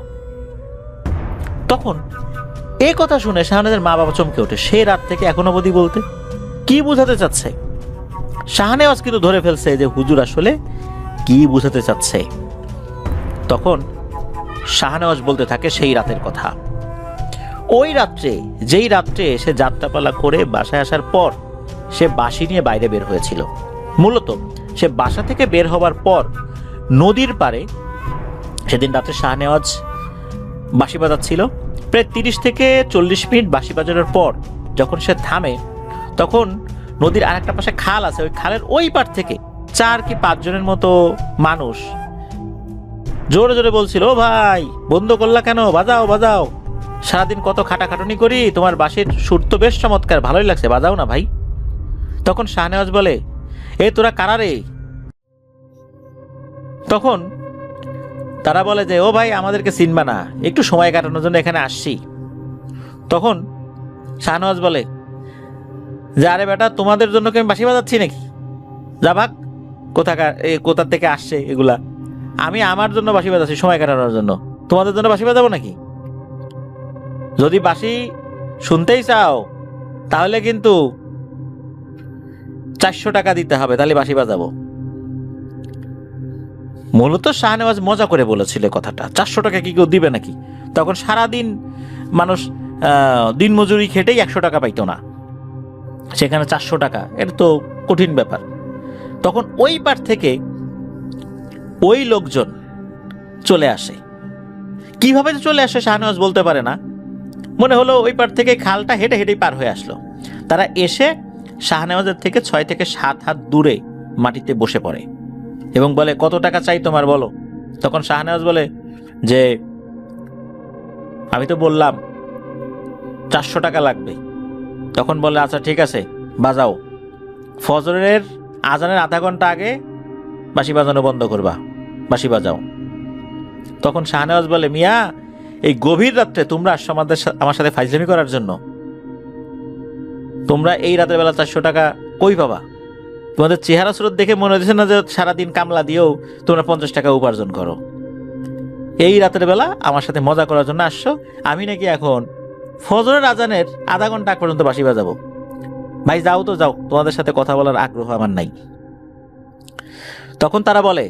তখন এই কথা শুনে শাহনেওয়াজের মা বাবা চমকে ওঠে। সে রাত থেকে এখন অবধি বলতে কি বোঝাতে চাচ্ছে? শাহনেওয়াজ কিন্তু ধরে ফেলছে যে হুজুর আসলে কি বোঝাতে চাচ্ছে। তখন শাহনেওয়াজ বলতে থাকে সেই রাতের কথা। ওই রাত্রে, যেই রাত্রে সে যাত্রাপালা করে বাসায় আসার পর সে বাঁশি নিয়ে বাইরে বের হয়েছিল। মূলত সে বাসা থেকে বের হওয়ার পর নদীর পাড়ে সেদিন রাত্রে শাহনেওয়াজ বাঁশি বাজাচ্ছিল। প্রায় 30 থেকে 40 মিনিট বাঁশি বাজানোর পর যখন সে থামে, তখন নদীর আর একটা পাশে খাল আছে, ওই খালের ওই পার থেকে 4 কি 5 জনের মতো মানুষ জোরে জোরে বলছিল, ও ভাই বন্ধ করলা কেন, বাজাও বাজাও, সারাদিন কত খাটাখাটুনি করি, তোমার বাঁশির সুর তো বেশ চমৎকার, ভালোই লাগছে, বাজাও না ভাই। তখন শাহনেওয়াজ বলে, এ তোরা কারা রে? তখন তারা বলে যে ও ভাই আমাদেরকে চিনবা না, একটু সময় কাটানোর জন্য এখানে আসছি। তখন শাহনেওয়াজ বলে যে আরে বেটা, তোমাদের জন্য কি আমি বাঁশি বাজাচ্ছি নাকি? যা ভাগ, কোথা থেকে আসছে এগুলা? আমি আমার জন্য বাঁশি বাজাচ্ছি, সময় কাটানোর জন্য। তোমাদের জন্য বাঁশি বাজাবো নাকি? যদি বাঁশি শুনতেই চাও তাহলে কিন্তু 400 টাকা দিতে হবে, তাহলে বাঁশি বাজাবো। মূলত শাহনেওয়াজ মজা করে বলেছিল কথাটা, 400 টাকা কি কেউ দিবে নাকি? তখন সারাদিন মানুষ দিন মজুরি খেটেই 100 টাকা পাইতো না, সেখানে 400 টাকা, এটা তো কঠিন ব্যাপার। তখন ওই পার থেকে ওই লোকজন চলে আসে। কিভাবে চলে আসে শাহনেওয়াজ বলতে পারে না, মনে হলো ওই পার থেকে খালটা হেঁটে হেঁটেই পার হয়ে আসলো। তারা এসে শাহনেওয়াজের থেকে 6 থেকে 7 হাত দূরে মাটিতে বসে পড়ে এবং বলে, কত টাকা চাই তোমার বলো। তখন শাহনেওয়াজ বলে যে আমি তো বললাম 400 টাকা লাগবে, তখন বলে, আচ্ছা ঠিক আছে, বাজাও, ফজরের আজানের আধা ঘন্টা আগে বাঁশি বাজানো বন্ধ করবা, বাঁশি বাজাও। তখন শাহনেওয়াজ বলে, মিয়া, এই গভীর রাত্রে তোমরা আসছো আমার সাথে ফাইজলামি করার জন্য? তোমরা এই রাতের বেলা 400 টাকা কই পাবা? তোমাদের চেহারা স্রোত দেখে মনে হচ্ছে না যে সারাদিন কামলা দিয়েও তোমরা 50 টাকা উপার্জন করো। এই রাতের বেলা আমার সাথে মজা করার জন্য আসছো? আমি নাকি এখন ফজরের আজানের আধা ঘন্টা আগ পর্যন্ত বাঁশি বাজাবো? ভাই যাও তো যাও, তোমাদের সাথে কথা বলার আগ্রহ আমার নাই। তখন তারা বলে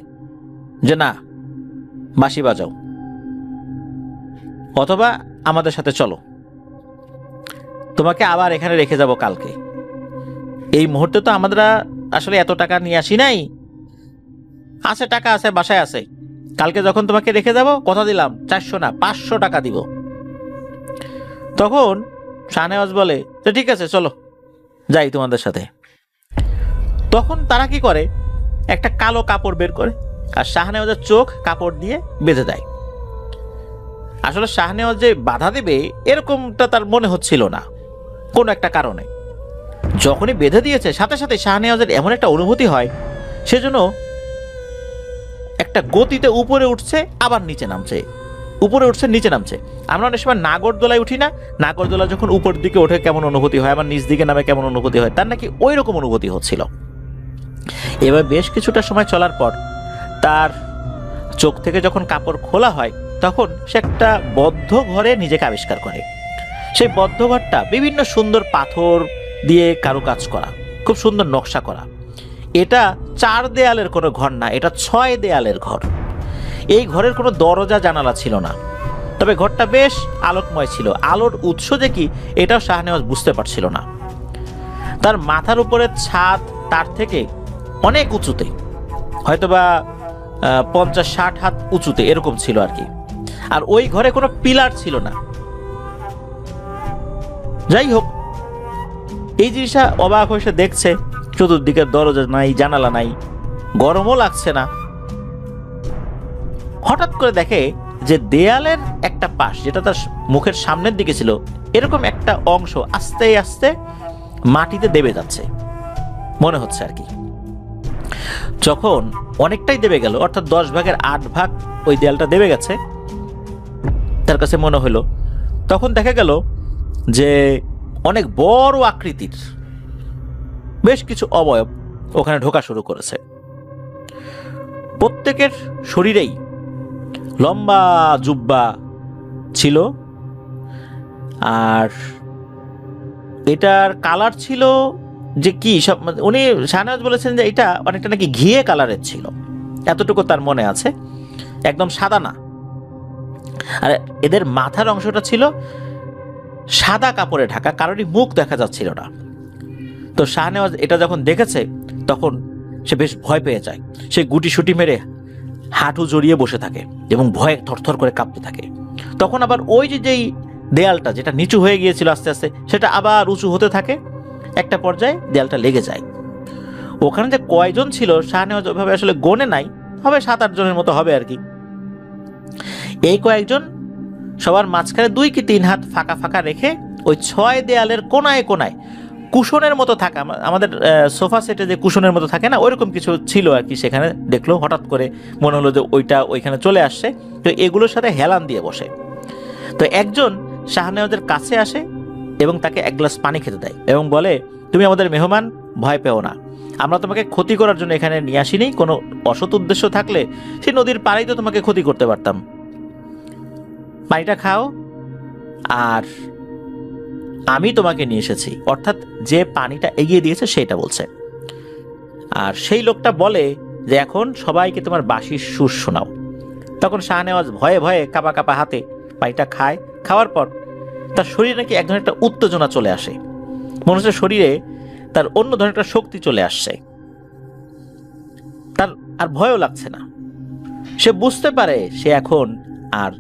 যে না, বাঁশি বাজাও, অথবা আমাদের সাথে চলো, তোমাকে আবার এখানে রেখে যাব কালকে। এই মুহূর্তে তো আমরা আসলে এত টাকা নিয়ে আসি নাই, আছে টাকা আছে, বাসায় আছে, কালকে যখন তোমাকে রেখে যাব কথা দিলাম 400 না 500 টাকা দিব। তখন শাহনেওয়াজ বলে, তো ঠিক আছে চলো যাই তোমাদের সাথে। তখন তারা কি করে, একটা কালো কাপড় বের করে আর শাহনেওয়াজের চোখ কাপড় দিয়ে বেঁধে দেয়। আসলে শাহনেওয়াজ যে বাধা দেবে এরকমটা তার মনে হচ্ছিল না কোনো একটা কারণে। যখনই বেঁধে দিয়েছে সাথে সাথে শাহনেওয়াজের এমন একটা অনুভূতি হয় সেজন্য একটা গতিতে উপরে উঠছে আবার নিচে নামছে, উপরে উঠছে নিচে নামছে। আমরা অনেক সময় নাগরদোলায় উঠি না, নাগরদোলা যখন উপর দিকে ওঠে কেমন অনুভূতি হয়, আমার নিচ দিকে নামে কেমন অনুভূতি হয়, তার নাকি ওই রকম অনুভূতি হচ্ছিল। এবার বেশ কিছুটা সময় চলার পর তার চোখ থেকে যখন কাপড় খোলা হয় তখন সে একটা বদ্ধ ঘরে নিজেকে আবিষ্কার করে। সেই বদ্ধ ঘরটা বিভিন্ন সুন্দর পাথর দিয়ে কারুকাজ করা, খুব সুন্দর নকশা করা। এটা 4 দেয়ালের কোনো ঘর না, এটা 6 দেয়ালের ঘর। এই ঘরের কোনো দরজা জানালা ছিল না, তবে ঘরটা বেশ আলোকময় ছিল। আলোর উৎস যে কি এটাও শাহনেওয়াজ বুঝতে পারছিল না। তার মাথার উপরে ছাদ তার থেকে অনেক উঁচুতে, হয়তোবা 50-60 হাত উঁচুতে এরকম ছিল আর কি। আর ওই ঘরে কোনো পিলার ছিল না। যাই হোক, এই জিনিসটা অবাক হয়ে সে দেখছে, চতুর্দিকে দরজা নাই, জানালা নাই, গরমও লাগছে না। হঠাৎ করে দেখে যে দেয়ালের একটা পাশ, যেটা তার মুখের সামনের দিকে ছিল, এরকম একটা অংশ আস্তে আস্তে মাটিতে দেবে যাচ্ছে মনে হচ্ছে আর কি। যখন অনেকটাই দেবে গেল, অর্থাৎ 10 ভাগের 8 ভাগ ওই দেয়ালটা দেবে গেছে তার কাছে মনে হলো, তখন দেখা গেল যে অনেক বড় আকৃতির বেশ কিছু অবয়ব ওখানে ঢোকা শুরু করেছে। প্রত্যেকের শরীরেই লম্বা জুব্বা ছিল, আর এটার কালার ছিল যে কি সব, উনি শাহনেওয়াজ বলেছেন যে এটা অনেকটা নাকি ঘিয়ে কালারের ছিল, এতটুকু তার মনে আছে, একদম সাদা না। আর এদের মাথার অংশটা ছিল সাদা কাপড়ে ঢাকা, কারোরই মুখ দেখা যাচ্ছিল না। তো শাহনেওয়াজ এটা যখন দেখেছে তখন সে বেশ ভয় পেয়ে যায়। সে গুটি সুটি মেরে হাঁটু জড়িয়ে বসে থাকে এবং ভয়ে থরথর করে কাঁপতে থাকে। তখন আবার ওই যেই দেয়ালটা যেটা নিচু হয়ে গিয়েছিল আস্তে আস্তে সেটা আবার উঁচু হতে থাকে, একটা পর্যায়ে দেয়ালটা লেগে যায়। ওখানে যে কয়জন ছিল শাহনেওয়াজ ওইভাবে আসলে গোনে নাই, হবে 7-8 জনের মতো হবে আর কি। এই কয়েকজন সবার মাঝখানে 2 কি 3 হাত ফাঁকা ফাঁকা রেখে ওই 6 দেয়ালের কোনায় কোনায় কুশনের মতো থাকা, আমাদের সোফা সেটে যে কুশনের মতো থাকে না, ওইরকম কিছু ছিল আর কি। সেখানে দেখলো, হঠাৎ করে মনে হলো যে ওইটা ওইখানে চলে আসছে, তো এগুলোর সাথে হেলান দিয়ে বসে। তো একজন শাহনেওয়াজের কাছে আসে এবং তাকে 1 গ্লাস পানি খেতে দেয় এবং বলে, তুমি আমাদের মেহমান, ভয় পেও না, আমরা তোমাকে ক্ষতি করার জন্য এখানে নিয়ে আসিনি। কোনো অসৎ উদ্দেশ্য থাকলে সেই নদীর পাড়েই তো তোমাকে ক্ষতি করতে পারতাম। পানিটা খাও, আর আমি তোমাকে নিয়ে এসেছি, অর্থাৎ যে পানিটা এগিয়ে দিয়েছে সেটা বলছে। আর সেই লোকটা বলে যে এখন সবাইকে তোমার বাঁশির সুর শোনাও। তখন শাহনেওয়াজ ভয়ে ভয়ে কাঁপা কাঁপা হাতে পানিটা খায়। খাওয়ার পর তার শরীরে নাকি এক ধরনের একটা উত্তেজনা চলে আসে, মনে হচ্ছে শরীরে তার অন্য ধরনের একটা শক্তি চলে আসছে। তার আর ভয়ও লাগছে না। সে বুঝতে পারে সে এখন আর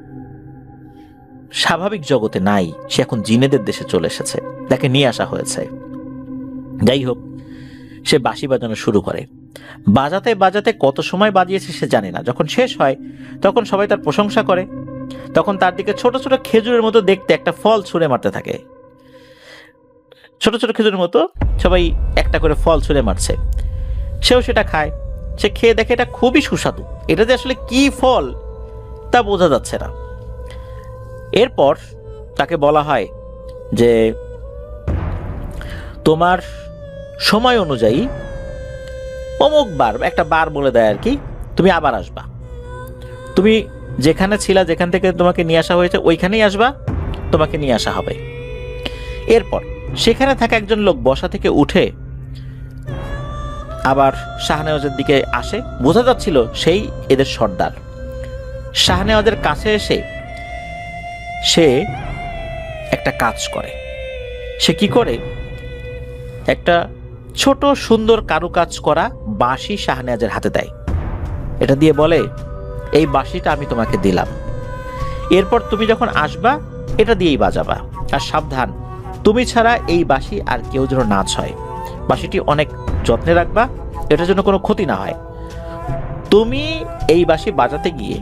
স্বাভাবিক জগতে নাই, সে এখন জিনেদের দেশে চলে এসেছে, তাকে নিয়ে আসা হয়েছে। যাই হোক, সে বাঁশি বাজানো শুরু করে। বাজাতে বাজাতে কত সময় বাজিয়েছে সে জানে না। যখন শেষ হয় তখন সবাই তার প্রশংসা করে। তখন তার দিকে ছোট ছোট খেজুরের মতো দেখতে একটা ফল ছুঁড়ে মারতে থাকে। ছোট ছোট খেজুরের মতো, সবাই একটা করে ফল ছুঁড়ে মারছে। সেও সেটা খায়। সে খেয়ে দেখে এটা খুবই সুস্বাদু, এটা যে আসলে কি ফল তা বোঝা যাচ্ছে না। এরপর তাকে বলা হয় যে তোমার সময় অনুযায়ী অমুক বার, একটা বার বলে দেয় আর কি, তুমি আবার আসবা, তুমি যেখানে ছিলা, যেখান থেকে তোমাকে নিয়ে আসা হয়েছে ওইখানেই আসবা, তোমাকে নিয়ে আসা হবে। এরপর সেখানে থাকা একজন লোক বসা থেকে উঠে আবার শাহনেওয়াজের দিকে আসে, বোঝা যাচ্ছিল সেই এদের সর্দার। শাহনেওয়াজের কাছে এসে সে একটা কাজ করে। সে কি করে, একটা ছোট সুন্দর কারুকাজ করা বাঁশি শাহনেওয়াজের হাতে দেয়। এটা দিয়ে বলে, এই বাঁশিটা আমি তোমাকে দিলাম, এরপর তুমি যখন আসবা এটা দিয়েই বাজাবা, আর সাবধান, তুমি ছাড়া এই বাঁশি আর কেউ যেন না ছয়। বাঁশিটি অনেক যত্নে রাখবা, এটার জন্য কোনো ক্ষতি না হয়। তুমি এই বাঁশি বাজাতে গিয়ে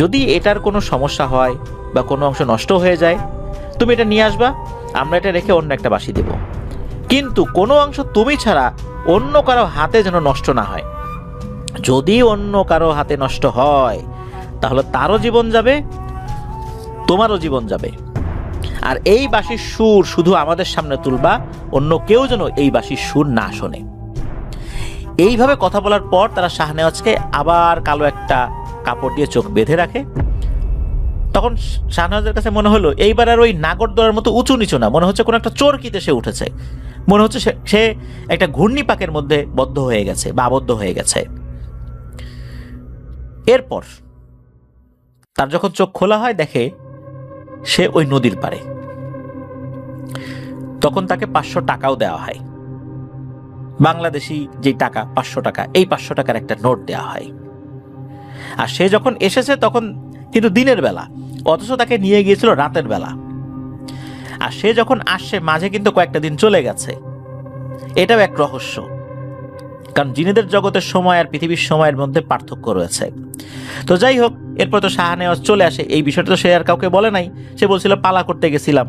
যদি এটার কোনো সমস্যা হয় বা কোনো অংশ নষ্ট হয়ে যায়, তুমি এটা নিয়ে আসবা, আমরা এটা রেখে অন্য একটা বাঁশি দেব। কিন্তু কোনো অংশ তুমি ছাড়া অন্য কারো হাতে যেন নষ্ট না হয়। যদি অন্য কারো হাতে নষ্ট হয় তাহলে তারও জীবন যাবে, তোমারও জীবন যাবে। আর এই বাঁশির সুর শুধু আমাদের সামনে তুলবা, অন্য কেউ যেন এই বাঁশির সুর না শোনে। এইভাবে কথা বলার পর তারা শাহনেওয়াজকে আবার কালো একটা কাপড় দিয়ে চোখ বেঁধে রাখে। তখন শাহনেওয়াজের কাছে মনে হলো এইবার আর ওই নাগরদোলার মতো উঁচু নিচু না, মনে হচ্ছে কোনো একটা চরকিতে সে উঠেছে, মনে হচ্ছে সে একটা ঘূর্ণিপাকের মধ্যে বদ্ধ হয়ে গেছে বা আবদ্ধ হয়ে গেছে। এরপর তার যখন চোখ খোলা হয়, দেখে সে ওই নদীর পারে। তখন তাকে 500 টাকাও দেওয়া হয়, বাংলাদেশি যে টাকা 500 টাকা, এই 500 টাকার একটা নোট দেওয়া হয়। আর সে যখন এসেছে তখন কিন্তু দিনের বেলা, অথচ তাকে নিয়ে গিয়েছিল রাতের বেলা। আর সে যখন আসছে মাঝে কিন্তু কয়েকটা দিন চলে গেছে, এটাও এক রহস্য, কারণ জিনেদের জগতের সময় আর পৃথিবীর সময়ের মধ্যে পার্থক্য রয়েছে। তো যাই হোক, এরপর তো শাহনেওয়াজ চলে আসে। এই বিষয়টা তো সে আর কাউকে বলে নাই, সে বলছিল পালা করতে গেছিলাম,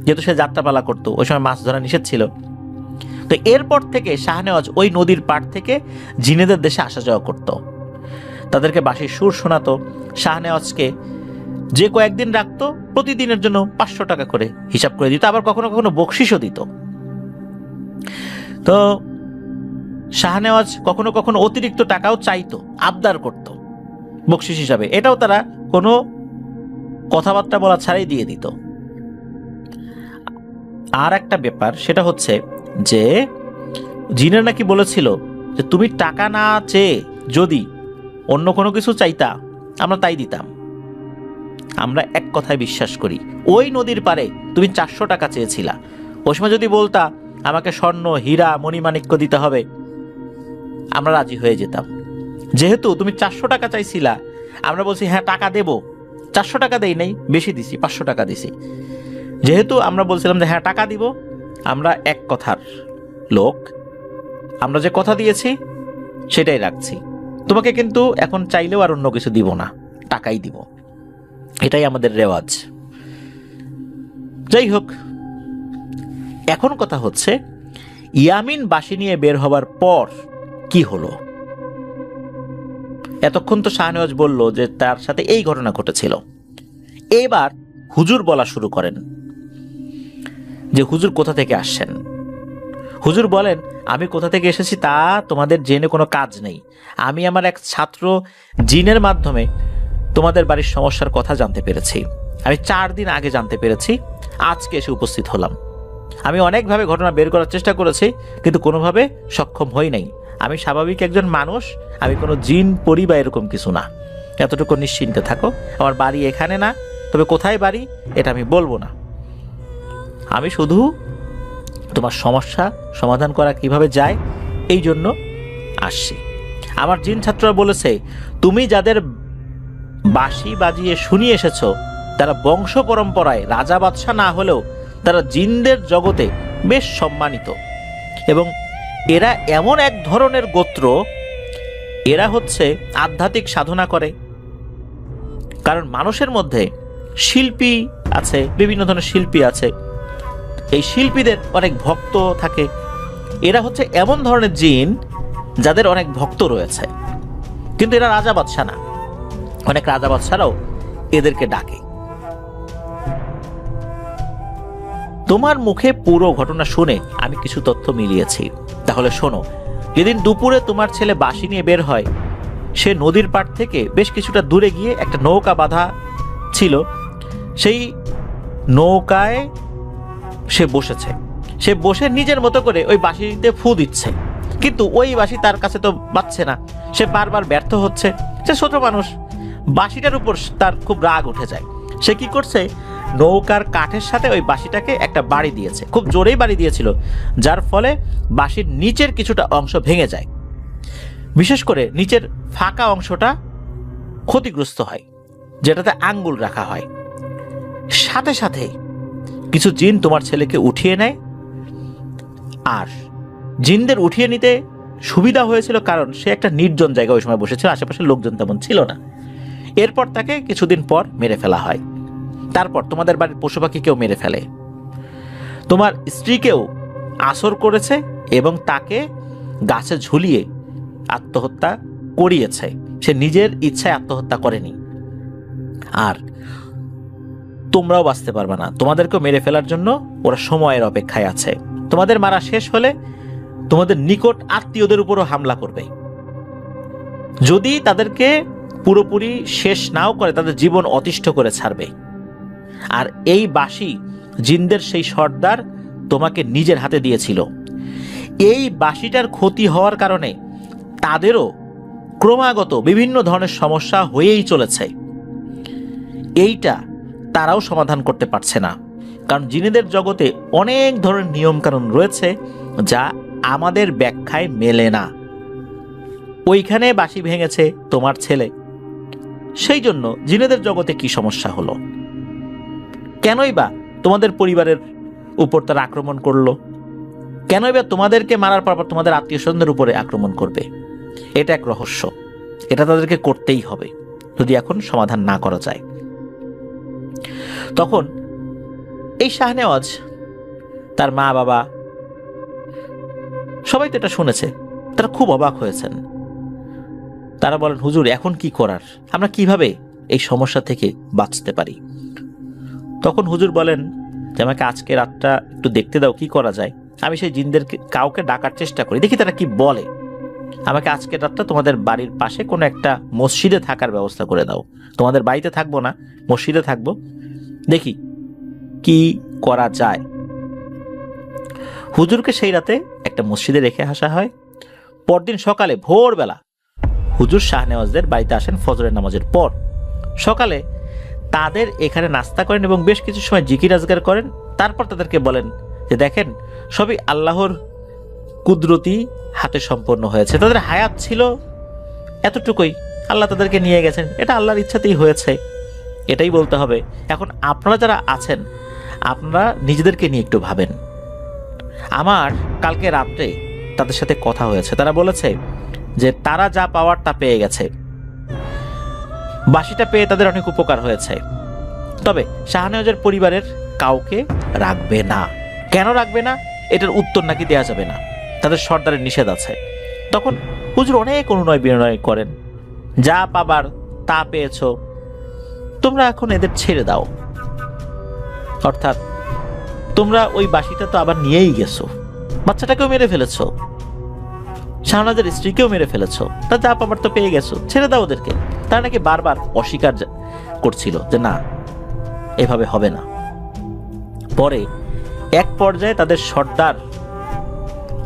যেহেতু সে যাত্রা পালা করতো, ওই সময় মাছ ধরা নিষেধ ছিল। তো এরপর থেকে শাহনেওয়াজ ওই নদীর পাড় থেকে জিনেদের দেশে আসা যাওয়া করত, তাদেরকে বাঁশির সুর শোনাতো। শাহনেওয়াজকে যে কয়েকদিন রাখতো প্রতিদিনের জন্য 500 টাকা করে হিসাব করে দিত, আবার কখনো কখনো বকশিসও দিত। তো শাহনেওয়াজ কখনো কখনো অতিরিক্ত টাকাও চাইতো, আবদার করত বকশিস হিসাবে, এটাও তারা কোনো কথাবার্তা বলা ছাড়াই দিয়ে দিত। আর একটা ব্যাপার সেটা হচ্ছে যে জিনের নাকি বলেছিল যে তুমি টাকা না চেয়ে যদি অন্য কোনো কিছু চাইতা আমরা তাই দিতাম। আমরা এক কথায় বিশ্বাস করি, ওই নদীর পারে তুমি 400 টাকা চেয়েছিলা, ওই সময় যদি বলতা আমাকে স্বর্ণ হীরা মণিমাণিক্য দিতে হবে, আমরা রাজি হয়ে যেতাম। যেহেতু তুমি 400 টাকা চাইছিলা, আমরা বলছি হ্যাঁ টাকা দেব, 400 টাকা দেই নাই, বেশি দিছি, 500 টাকা দিছি। যেহেতু আমরা বলছিলাম যে হ্যাঁ টাকা দিব, আমরা এক কথার লোক, আমরা যে কথা দিয়েছি সেটাই রাখছি, তোমাকে কিন্তু এখন চাইলেও আর অন্য কিছু দিব না, টাকাই দিব, এটাই আমাদের রেওয়াজ। যাই হোক, এখন কথা হচ্ছে ইয়ামিন বাঁশি নিয়ে বের হবার পর কি হলো। এতক্ষণ তো শাহনেওয়াজ বলল যে তার সাথে এই ঘটনা ঘটেছিল। এবার হুজুর বলা শুরু করেন যে হুজুর কোথা থেকে আসছেন। হুজুর বলেন, আমি কোথা থেকে এসেছি তা তোমাদের জেনে কোনো কাজ নেই। আমি আমার এক ছাত্র জিনের মাধ্যমে তোমাদের বাড়ির সমস্যার কথা জানতে পেরেছি। আমি 4 দিন আগে জানতে পেরেছি, আজকে এসে উপস্থিত হলাম। আমি অনেকভাবে ঘটনা বের করার চেষ্টা করেছি, কিন্তু কোনোভাবে সক্ষম হই নাই। আমি স্বাভাবিক একজন মানুষ, আমি কোনো জিন পরি বা এরকম কিছু না, এতটুকু নিশ্চিন্তে থাকো। আমার বাড়ি এখানে না, তবে কোথায় বাড়ি এটা আমি বলবো না। আমি শুধু তোমার সমস্যা সমাধান করা কিভাবে যায় এই জন্য আসছি। আমার জিন ছাত্ররা বলেছে তুমি যাদের বাঁশি বাজিয়ে শুনিয়ে এসেছো তারা বংশ পরম্পরায় রাজা বাদশাহ না হলেও তারা জিনদের জগতে বেশ সম্মানিত, এবং এরা এমন এক ধরনের গোত্র, এরা হচ্ছে আধ্যাত্মিক সাধনা করে। কারণ মানুষের মধ্যে শিল্পী আছে, বিভিন্ন ধরনের শিল্পী আছে, এই শিল্পীদের অনেক ভক্ত থাকে। এরা হচ্ছে এমন ধরনের জিন যাদের অনেক ভক্ত রয়েছে, কিন্তু এরা রাজা বাদশা না। অনেক রাজা বাদশারাও এদেরকে ডাকে। তোমার মুখে পুরো ঘটনা শুনে আমি কিছু তথ্য মিলিয়েছি, তাহলে শোনো। যেদিন দুপুরে তোমার ছেলে বাঁশি নিয়ে বের হয়, সে নদীর পাড় থেকে বেশ কিছুটা দূরে গিয়ে একটা নৌকা বাঁধা ছিল, সেই নৌকায় সে বসেছে। সে বসে নিজের মতো করে ওই বাঁশিতে ফু দিচ্ছে, কিন্তু ওই বাঁশি তার কাছে তো বাজছে না। সে বারবার ব্যর্থ হচ্ছে। সে ছোট মানুষ, বাঁশিটার উপর তার খুব রাগ উঠে যায়। সে কি করছে, নৌকার কাঠের সাথে ওই বাঁশিটাকে একটা বাড়ি দিয়েছে, খুব জোরেই বাড়ি দিয়েছিল, যার ফলে বাঁশির নিচের কিছুটা অংশ ভেঙে যায়। বিশেষ করে নিচের ফাঁকা অংশটা ক্ষতিগ্রস্ত হয়, যেটাতে আঙ্গুল রাখা হয়। সাথে সাথে কিছু জিন তোমার ছেলেকে উঠিয়ে নেয়। আর জিনদের উঠিয়ে নিতে সুবিধা হয়েছিল কারণ সে একটা নির্জন জায়গায় ওই সময় বসেছিল, আশেপাশে লোকজন তেমন ছিল না। এরপর তাকে কিছুদিন পর মেরে ফেলা হয়। তারপর তোমাদের বাড়ির পশু পাখিকেও মেরে ফেলে। তোমার স্ত্রীকেও আসর করেছে এবং তাকে গাছে ঝুলিয়ে আত্মহত্যা করিয়েছে। সে নিজের ইচ্ছায় আত্মহত্যা করেনি। আর তোমরাও বাঁচতে পারবে না, তোমাদেরকেও মেরে ফেলার জন্য ওরা সময়ের অপেক্ষায় আছে। তোমাদের মারা শেষ হলে তোমাদের নিকট আত্মীয়দের উপরও হামলা করবে। যদি তাদেরকে পুরোপুরি শেষ নাও করে, তাদের জীবন অতিষ্ঠ করে ছাড়বে। আর এই বাঁশি জিনদের সেই সর্দার তোমাকে নিজের হাতে দিয়েছিল। এই বাঁশিটার ক্ষতি হওয়ার কারণে তাদেরও ক্রমাগত বিভিন্ন ধরনের সমস্যা হয়েই চলেছে। এইটা তারাও সমাধান করতে পারছে না, কারণ জিনেদের জগতে অনেক ধরনের নিয়মকানুন রয়েছে যা আমাদের ব্যাখ্যায় মেলে না। ওইখানে বাঁশি ভেঙেছে তোমার ছেলে, সেই জন্য জিনেদের জগতে কি সমস্যা হলো? কেনই বা তোমাদের পরিবারের উপর তারা আক্রমণ করলো? কেনই বা তোমাদেরকে মারার পর তোমাদের আত্মীয় স্বজনদের উপরে আক্রমণ করবে? এটা এক রহস্য, এটা তাদেরকে করতেই হবে যদি এখন সমাধান না করা যায়। তখন এই শাহনেওয়াজ, তার মা বাবা সবাই তো এটা শুনেছে, তারা খুব অবাক হয়েছেন। তারা বলেন, হুজুর এখন কি করার, আমরা কিভাবে এই সমস্যা থেকে বাঁচতে পারি? তখন হুজুর বলেন যে আমাকে আজকে রাতটা একটু দেখতে দাও, কি করা যায়। আমি সেই জিনদেরকে কাউকে ডাকার চেষ্টা করি, দেখি তারা কি বলে। আমাকে আজকের রাতটা তোমাদের বাড়ির পাশে কোনো একটা মসজিদে থাকার ব্যবস্থা করে দাও। তোমাদের বাড়িতে থাকবো না, মসজিদে থাকবো, দেখি কি করা যায়। হুজুরকে সেই রাতে একটা মসজিদে রেখে আসা হয়। পরদিন সকালে ভোরবেলা হুজুর শাহনেওয়াজদের বাড়িতে আসেন ফজরের নামাজের পর। সকালে তাদের এখানে নাস্তা করেন এবং বেশ কিছু সময় জিকির আজগার করেন। তারপর তাদেরকে বলেন যে দেখেন, সবই আল্লাহর কুদরতি হাতে সম্পন্ন হয়েছে। তাদের হায়াত ছিল এতটুকুই, আল্লাহ তাদেরকে নিয়ে গেছেন, এটা আল্লাহর ইচ্ছাতেই হয়েছে, এটাই বলতে হবে। এখন আপনারা যারা আছেন, আপনারা নিজেদেরকে নিয়ে একটু ভাবেন। আমার কালকে রাত্রে তাদের সাথে কথা হয়েছে, তারা বলেছে যে তারা যা পাওয়ার তা পেয়ে গেছে, বাঁশিটা পেয়ে তাদের অনেক উপকার হয়েছে। তবে শাহনেওয়াজের পরিবারের কাউকে রাখবে না। কেন রাখবে না, এটার উত্তর নাকি দেওয়া যাবে না, তাদের সর্দারের নিষেধ আছে। তখন হুজুর অনেক অনুনয় বিনয় করেন, যা পাবার তা পেয়েছ, তোমরা এখন এদের ছেড়ে দাও। অর্থাৎ তোমরা ওই বাঁশিটা তো আবার নিয়েই গেছো, বাচ্চাটাকেও মেরে ফেলেছো, শাহনেওয়াজের স্ত্রীকেও মেরে ফেলেছো, তা যা পাবার তো পেয়ে গেছো, ছেড়ে দাও ওদেরকে। তারা নাকি বারবার অস্বীকার করছিল যে না, এভাবে হবে না। পরে এক পর্যায়ে তাদের সর্দার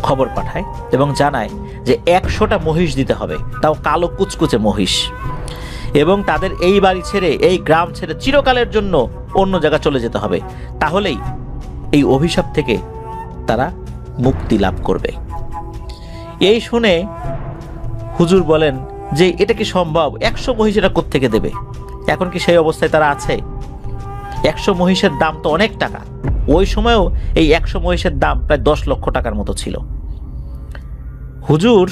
খবর পাঠায় এবং জানায় যে 100টা মহিষ দিতে হবে, তাও কালো কুচকুচে মহিষ, এবং তাদের এই বাড়ি ছেড়ে, এই গ্রাম ছেড়ে চিরকালের জন্য অন্য জায়গা চলে যেতে হবে। তাহলেই এই অভিশাপ থেকে তারা মুক্তি লাভ করবে। এই শুনে হুজুর বলেন যে এটা কি সম্ভব? 100 মহিষ এরা কোত্থেকে দেবে? এখন কি সেই অবস্থায় তারা আছে? 100 মহিষের দাম তো অনেক টাকা। ওই সময়ও এই 100 মহিষের দাম প্রায় 10 লক্ষ টাকার মতো ছিল। হুজুর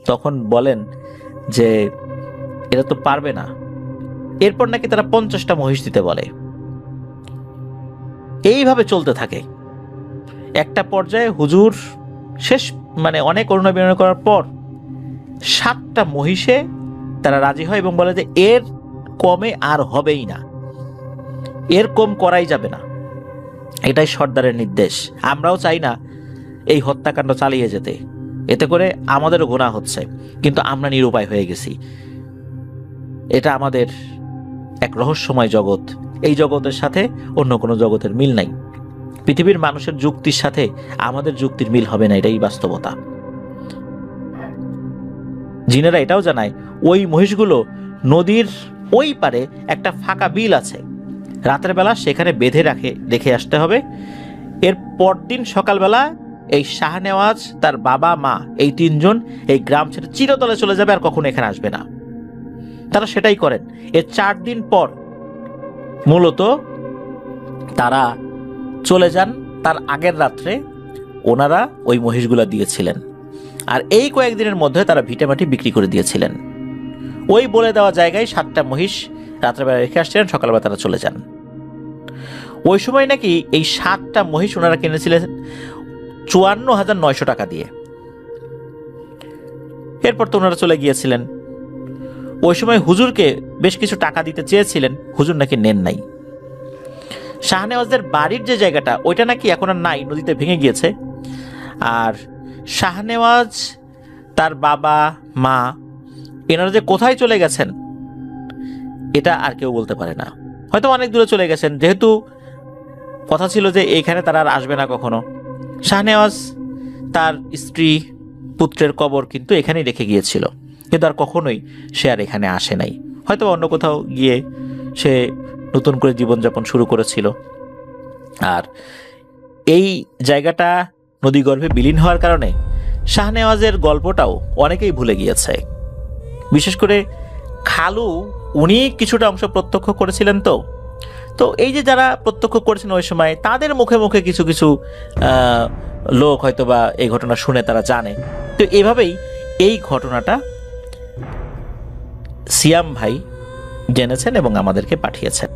তখন বলেন যে এটা তো পারবে না। এরপর নাকি তারা 50টা মহিষ দিতে বলে। এইভাবে চলতে থাকে। একটা পর্যায়ে হুজুর শেষ মানে অনেক করুণা বিনয় করার পর 7টা মহিষে তারা রাজি হয় এবং বলে যে এর কমে আর হবেই না, এর কম করাই যাবে না, এটাই সর্দারের নির্দেশ। আমরাও চাই না এই হত্যাকাণ্ড চালিয়ে যেতে, এতে করে আমাদেরও গুনাহ হচ্ছে, কিন্তু আমরা নিরুপায় হয়ে গেছি। এটা আমাদের এক রহস্যময় জগৎ, এই জগতের সাথে অন্য কোনো জগতের মিল নাই। পৃথিবীর মানুষের যুক্তির সাথে আমাদের যুক্তির মিল হবে না, এটাই বাস্তবতা। জিনেরা এটাও জানায় ওই মহিষগুলো নদীর ওই পারে একটা ফাঁকা বিল আছে, রাতের বেলা সেখানে বেঁধে রেখে আসতে হবে। এর পরদিন সকালবেলা এই শাহনেওয়াজ, তার বাবা মা, এই 3 জন এই গ্রাম ছেড়ে চিরতলে চলে যাবে, আর কখনো এখানে আসবে না। তারা সেটাই করেন। এর 4 দিন পর মূলত তারা চলে যান। তার আগের রাত্রে ওনারা ওই মহিষগুলা দিয়েছিলেন, আর এই কয়েকদিনের মধ্যে তারা ভিটামাটি বিক্রি করে দিয়েছিলেন। ওই বলে দেওয়া জায়গায় 7টা মহিষ রাত্রেবেলা রেখে আসছিলেন, সকালবেলা তারা চলে যান। ওই সময় নাকি এই 7টা মহিষ ওনারা কিনেছিলেন 54,900 টাকা দিয়ে। এরপর তো ওনারা চলে গিয়েছিলেন। ওই সময় হুজুরকে বেশ কিছু টাকা দিতে চেয়েছিলেন, হুজুর নাকি নেন নাই। শাহনেওয়াজদের বাড়ির যে জায়গাটা, ওইটা নাকি এখন আর নাই, নদীতে ভেঙে গিয়েছে। আর শাহনেওয়াজ, তার বাবা মা, এনারা যে কোথায় চলে গেছেন এটা আর কেউ বলতে পারে না। হয়তো অনেক দূরে চলে গেছেন, যেহেতু কথা ছিল যে এইখানে তারা আর আসবে না কখনো। শাহনেওয়াজ তার স্ত্রী পুত্রের কবর কিন্তু এখানেই রেখে গিয়েছিল, কিন্তু আর কখনোই সে আর এখানে আসে নাই। হয়তো অন্য কোথাও গিয়ে সে নতুন করে জীবনযাপন শুরু করেছিল। আর এই জায়গাটা নদীগর্ভে বিলীন হওয়ার কারণে শাহনেওয়াজের গল্পটাও অনেকেই ভুলে গিয়েছে। বিশেষ করে খালু, উনি কিছুটা অংশ প্রত্যক্ষ করেছিলেন। তো এই যে যারা প্রত্যক্ষ করেছেন ওই সময়, তাদের মুখে মুখে কিছু কিছু লোক হয়তো বা এই ঘটনা শুনে তারা জানে। তো এভাবেই এই ঘটনাটা সিয়াম ভাই জেনেছেন এবং আমাদেরকে পাঠিয়েছেন।